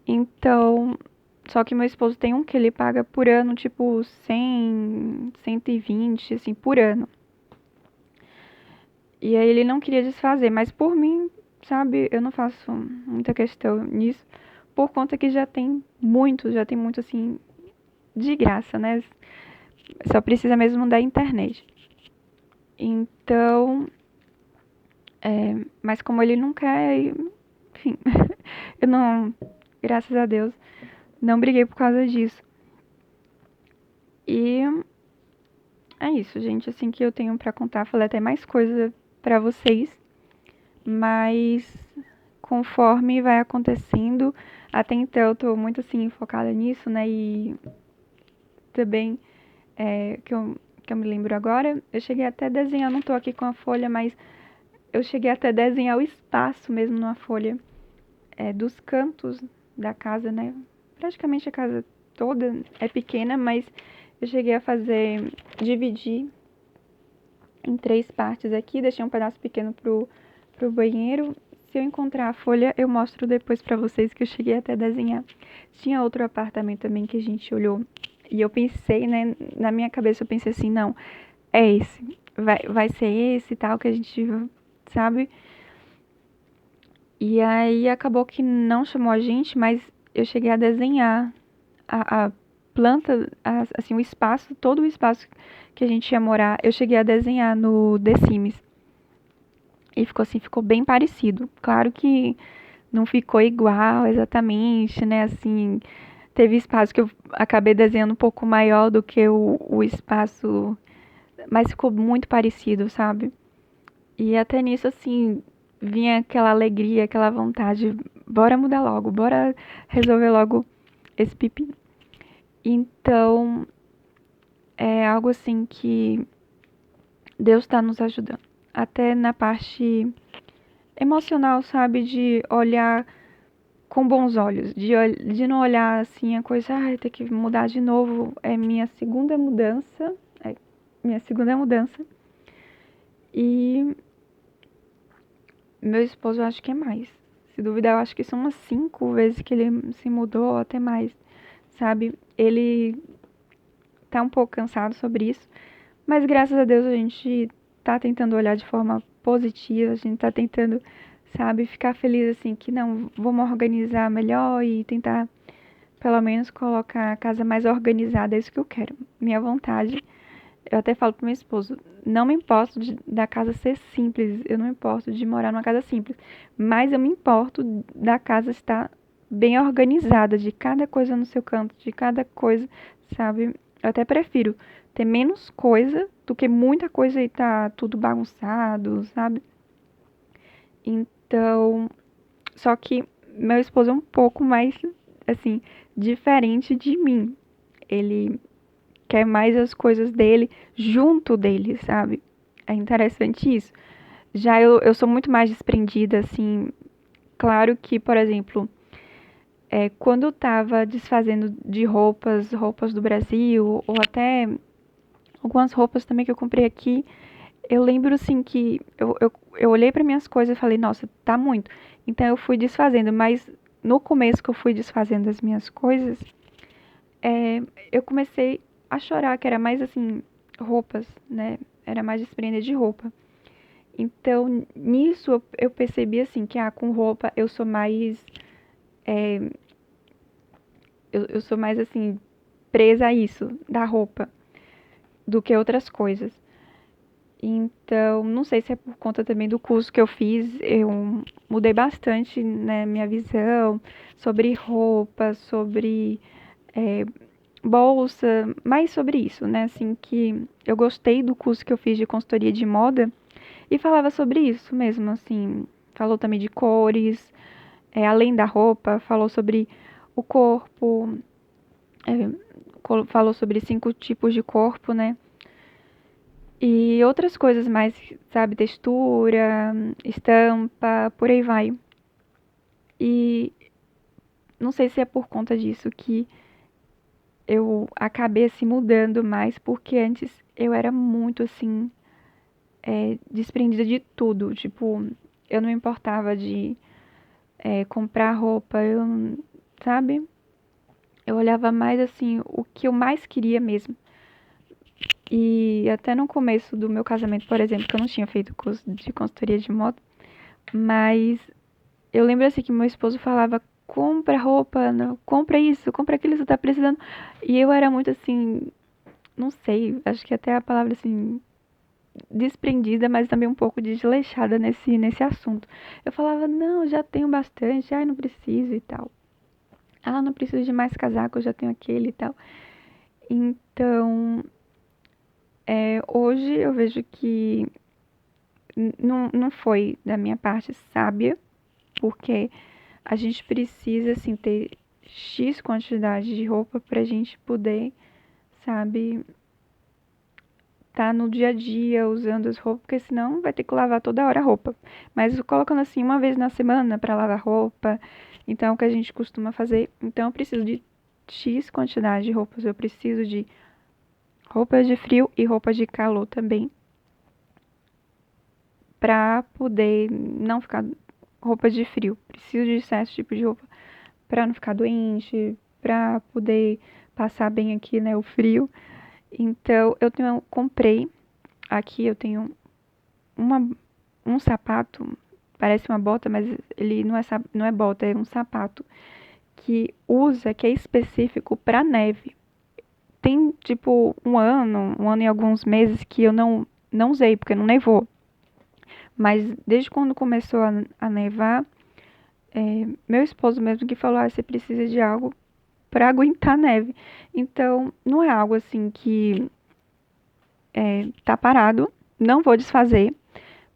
Então, só que meu esposo tem um que ele paga por ano, tipo, 100, 120, assim, por ano. E aí ele não queria desfazer, mas por mim, sabe, eu não faço muita questão nisso, por conta que já tem muito, assim, de graça, né? Só precisa mesmo da internet. Então, mas como ele não quer, enfim, eu não, graças a Deus, não briguei por causa disso. E é isso, gente, assim que eu tenho pra contar. Falei até mais coisa pra vocês, mas conforme vai acontecendo, até então eu tô muito assim focada nisso, né? E também que eu me lembro agora, eu cheguei até a desenhar, não tô aqui com a folha, mas eu cheguei até a desenhar o espaço mesmo numa folha, dos cantos da casa, né? Praticamente a casa toda é pequena, mas eu cheguei a dividir em 3 partes aqui, deixei um pedaço pequeno pro banheiro. Se eu encontrar a folha, eu mostro depois pra vocês que eu cheguei até a desenhar. Tinha outro apartamento também que a gente olhou e eu pensei, né, na minha cabeça eu pensei assim, não, é esse, vai ser esse e tal que a gente, sabe? E aí acabou que não chamou a gente, mas eu cheguei a desenhar a planta, assim, o espaço, todo o espaço que a gente ia morar, eu cheguei a desenhar no The Sims. E ficou assim, ficou bem parecido. Claro que não ficou igual exatamente, né? Assim, teve espaço que eu acabei desenhando um pouco maior do que o espaço, mas ficou muito parecido, sabe? E até nisso, assim, vinha aquela alegria, aquela vontade, bora mudar logo, bora resolver logo esse pepino. Então, é algo assim que Deus está nos ajudando. Até na parte emocional, sabe? De olhar com bons olhos, de não olhar assim a coisa, ai, tem que mudar de novo. É minha segunda mudança. minha segunda mudança. E meu esposo, eu acho que é mais. Se duvidar, eu acho que são umas 5 vezes que ele se mudou, ou até mais, sabe? Ele tá um pouco cansado sobre isso, mas graças a Deus a gente tá tentando olhar de forma positiva, a gente tá tentando, sabe, ficar feliz assim, que não, vamos organizar melhor e tentar pelo menos colocar a casa mais organizada, é isso que eu quero. Minha vontade, eu até falo pro meu esposo, não me importo da casa ser simples, eu não me importo de morar numa casa simples, mas eu me importo da casa estar bem organizada, de cada coisa no seu canto, de cada coisa, sabe? Eu até prefiro ter menos coisa do que muita coisa e tá tudo bagunçado, sabe? Então, só que meu esposo é um pouco mais, assim, diferente de mim. Ele quer mais as coisas dele junto dele, sabe? É interessante isso. Já eu sou muito mais desprendida, assim. Claro que, por exemplo, quando eu tava desfazendo de roupas do Brasil, ou até algumas roupas também que eu comprei aqui, eu lembro, assim, que eu olhei para minhas coisas e falei, nossa, tá muito. Então eu fui desfazendo, mas no começo que eu fui desfazendo as minhas coisas, é, eu comecei a chorar, que era mais assim, roupas, né? Era mais desprender de roupa. Então, nisso eu percebi assim que com roupa eu sou mais. é, eu sou mais assim, presa a isso, da roupa, do que outras coisas. Então, não sei se é por conta também do curso que eu fiz, eu mudei bastante, né, minha visão sobre roupa, sobre é, bolsa, mais sobre isso, né? Assim, que eu gostei do curso que eu fiz de consultoria de moda e falava sobre isso mesmo, assim. Falou também de cores, além da roupa, falou sobre o corpo, é, falou sobre 5 tipos de corpo, né? E outras coisas mais, sabe? Textura, estampa, por aí vai. E não sei se é por conta disso que eu acabei assim mudando mais, porque antes eu era muito assim, desprendida de tudo. Tipo, eu não me importava de comprar roupa, sabe? Eu olhava mais assim, o que eu mais queria mesmo. E até no começo do meu casamento, por exemplo, que eu não tinha feito curso de consultoria de moda, mas eu lembro assim que meu esposo falava, compra roupa, não, compra isso, compra aquilo que você tá precisando. E eu era muito assim, não sei, acho que até a palavra assim, desprendida, mas também um pouco desleixada nesse assunto. Eu falava, não, já tenho bastante, ai, não preciso e tal. Ah, não preciso de mais casaco, eu já tenho aquele e tal. Então, hoje eu vejo que não foi da minha parte sábia, porque a gente precisa, assim, ter X quantidade de roupa pra gente poder, sabe, tá no dia a dia usando as roupas, porque senão vai ter que lavar toda hora a roupa. Mas colocando assim uma vez na semana para lavar roupa, então é o que a gente costuma fazer. Então eu preciso de X quantidade de roupas, eu preciso de roupas de frio e roupas de calor também, para poder não ficar roupas de frio. Preciso de certo tipo de roupa para não ficar doente, para poder passar bem aqui, né, o frio. Então comprei aqui eu tenho uma, um sapato, parece uma bota, mas ele não é bota, é um sapato que é específico para neve. Tem tipo um ano e alguns meses que eu não usei, porque não nevou. Mas desde quando começou a nevar, meu esposo mesmo que falou, você precisa de algo para aguentar neve. Então, não é algo assim que tá parado, não vou desfazer,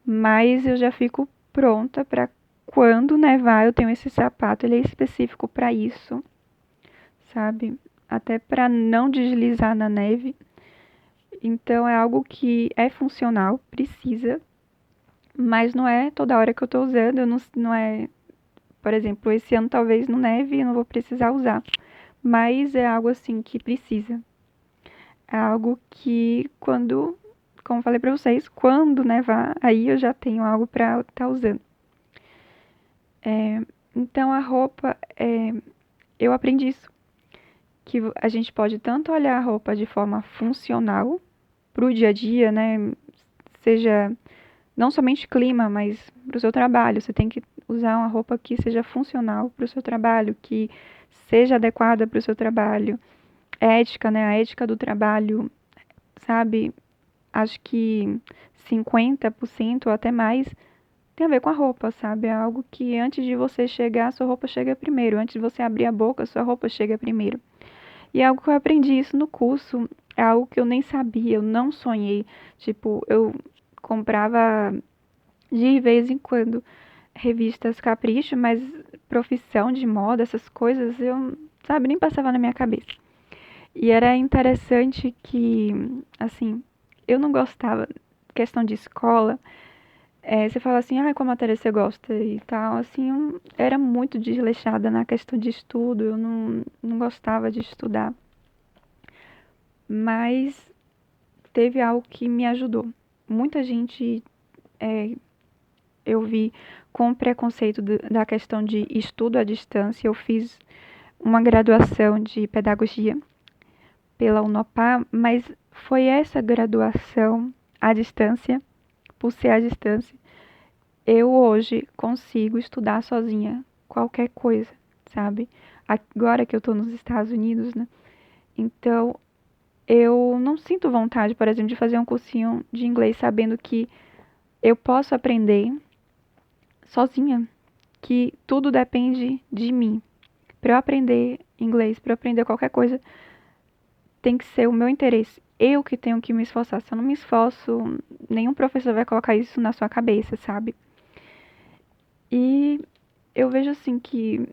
mas eu já fico pronta para quando nevar, eu tenho esse sapato, ele é específico para isso, sabe? Até para não deslizar na neve. Então é algo que é funcional, precisa, mas não é toda hora que eu tô usando, eu não é, por exemplo, esse ano talvez não neve e eu não vou precisar usar, mas é algo assim que precisa. É algo que como falei pra vocês, quando nevar, aí eu já tenho algo pra estar usando. Então a roupa, eu aprendi isso, que a gente pode tanto olhar a roupa de forma funcional pro dia a dia, né? Seja não somente clima, mas pro seu trabalho. Você tem que usar uma roupa que seja funcional pro seu trabalho, que seja adequada pro seu trabalho. Ética, né? A ética do trabalho, sabe? Acho que 50% ou até mais tem a ver com a roupa, sabe? É algo que antes de você chegar, sua roupa chega primeiro. Antes de você abrir a boca, sua roupa chega primeiro. E é algo que eu aprendi isso no curso. É algo que eu nem sabia, eu não sonhei. Tipo, eu comprava de vez em quando revistas Capricho, mas profissão de moda, essas coisas, eu, sabe, nem passava na minha cabeça. E era interessante que, assim, eu não gostava, questão de escola, você fala assim, ah, qual matéria você gosta e tal, assim, eu era muito desleixada na questão de estudo, eu não gostava de estudar. Mas teve algo que me ajudou. Muita gente, é, eu vi com preconceito da questão de estudo à distância, eu fiz uma graduação de pedagogia pela Unopar, mas foi essa graduação à distância, por ser à distância, eu hoje consigo estudar sozinha qualquer coisa, sabe? Agora que eu tô nos Estados Unidos, né? Então, eu não sinto vontade, por exemplo, de fazer um cursinho de inglês sabendo que eu posso aprender sozinha, que tudo depende de mim. Para eu aprender inglês, para eu aprender qualquer coisa, tem que ser o meu interesse. Eu que tenho que me esforçar. Se eu não me esforço, nenhum professor vai colocar isso na sua cabeça, sabe? E eu vejo assim que,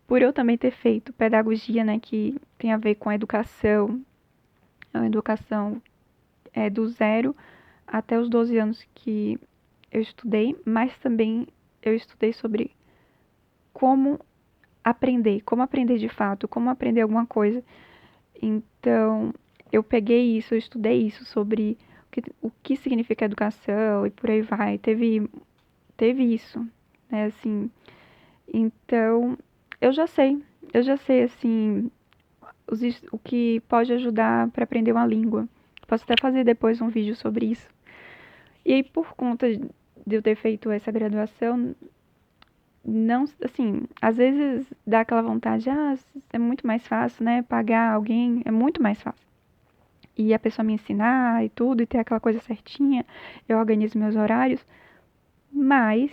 por eu também ter feito pedagogia, né, que tem a ver com a educação é do 0 até os 12 anos que eu estudei, mas também eu estudei sobre como como aprender de fato, como aprender alguma coisa. Então, eu peguei isso, eu estudei isso sobre o que significa educação e por aí vai. Teve isso, né, assim. Então, eu já sei, assim, o que pode ajudar para aprender uma língua. Posso até fazer depois um vídeo sobre isso. E aí, por conta de eu ter feito essa graduação, não, assim, às vezes dá aquela vontade, é muito mais fácil, né? Pagar alguém é muito mais fácil. E a pessoa me ensinar e tudo, e ter aquela coisa certinha, eu organizo meus horários, mas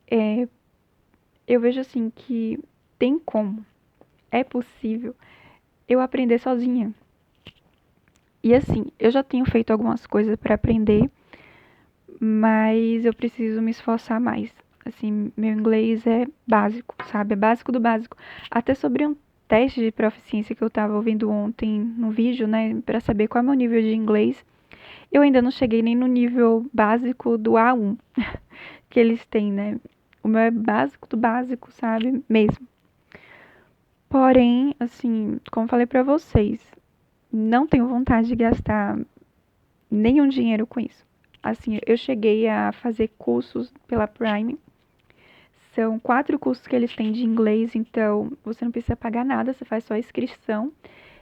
é, eu vejo assim que tem como, é possível eu aprender sozinha. E assim, eu já tenho feito algumas coisas para aprender, mas eu preciso me esforçar mais. Assim, meu inglês é básico, sabe? É básico do básico. Até sobre um teste de proficiência que eu tava ouvindo ontem no vídeo, né, para saber qual é o meu nível de inglês. Eu ainda não cheguei nem no nível básico do A1 que eles têm, né? O meu é básico do básico, sabe? Mesmo. Porém, assim, como falei pra vocês, não tenho vontade de gastar nenhum dinheiro com isso. Assim, eu cheguei a fazer cursos pela Prime. São 4 cursos que eles têm de inglês, então você não precisa pagar nada, você faz só a inscrição.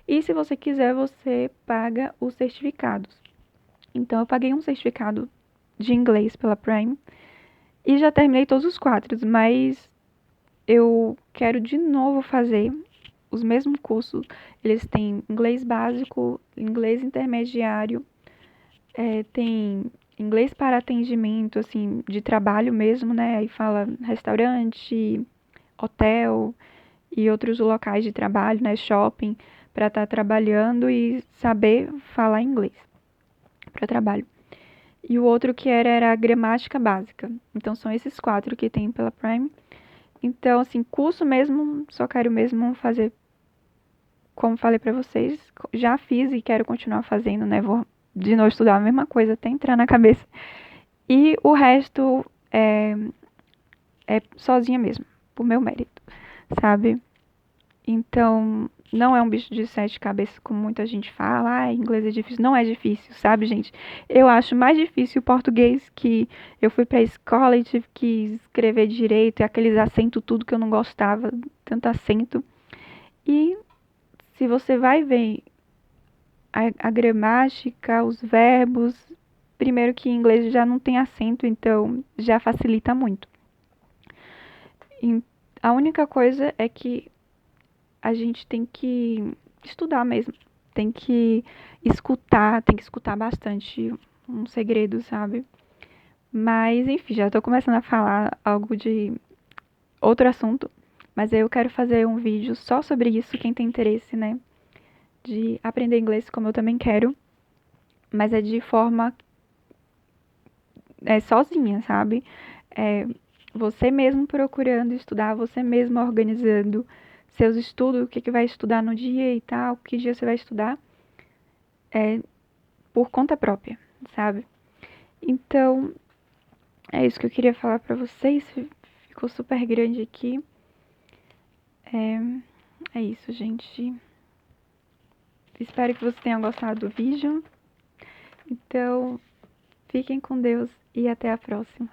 E se você quiser, você paga os certificados. Então eu paguei um certificado de inglês pela Prime e já terminei todos os 4, mas eu quero de novo fazer os mesmos cursos. Eles têm inglês básico, inglês intermediário, tem inglês para atendimento, assim, de trabalho mesmo, né? Aí fala restaurante, hotel e outros locais de trabalho, né? Shopping, para estar trabalhando e saber falar inglês para trabalho. E o outro que era a gramática básica. Então são esses 4 que tem pela Prime. Então, assim, curso mesmo, só quero mesmo fazer, como falei pra vocês, já fiz e quero continuar fazendo, né? Vou de novo estudar a mesma coisa até entrar na cabeça. E o resto é sozinha mesmo, por meu mérito, sabe? Então, não é um bicho de sete cabeças, como muita gente fala. Ah, inglês é difícil. Não é difícil, sabe, gente? Eu acho mais difícil o português, que eu fui pra escola e tive que escrever direito, e aqueles acentos tudo que eu não gostava, tanto acento. E se você vai ver a gramática, os verbos, primeiro que em inglês já não tem acento, então já facilita muito. A única coisa é que a gente tem que estudar mesmo. Tem que escutar bastante, um segredo, sabe? Mas, enfim, já tô começando a falar algo de outro assunto. Mas eu quero fazer um vídeo só sobre isso, quem tem interesse, né? De aprender inglês, como eu também quero. Mas é de forma sozinha, sabe? É, você mesmo procurando estudar, você mesmo organizando seus estudos, o que vai estudar no dia e tal, que dia você vai estudar, é por conta própria, sabe? Então, é isso que eu queria falar pra vocês. Ficou super grande aqui. É isso, gente. Espero que vocês tenham gostado do vídeo. Então, fiquem com Deus e até a próxima.